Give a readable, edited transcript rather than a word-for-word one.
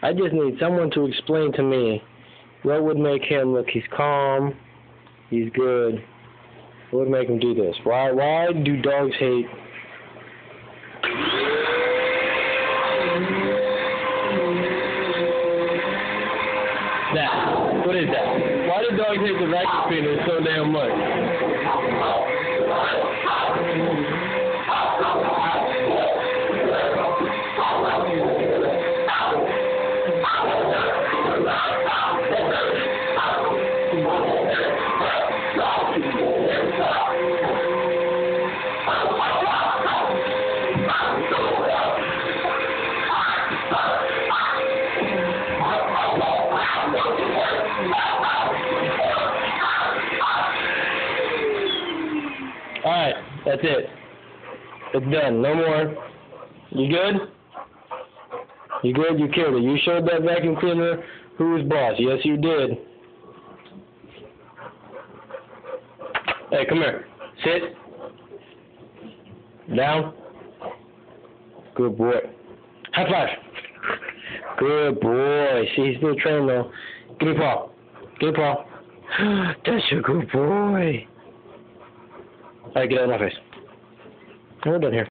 I just need someone to explain to me what would make him look. He's calm. He's good. What would make him do this? Why do dogs hate? That. What is that? Why do dogs hate the vacuum cleaner so damn much? Alright, that's it. It's done. No more. You good? You good? You killed it. You showed that vacuum cleaner who was boss. Yes, you did. Hey, come here. Sit. Down. Good boy. High five. Good boy. See, he's still trained though. Give me a paw. Give me a paw. That's a good boy. Alright, get out of my face. We're done here.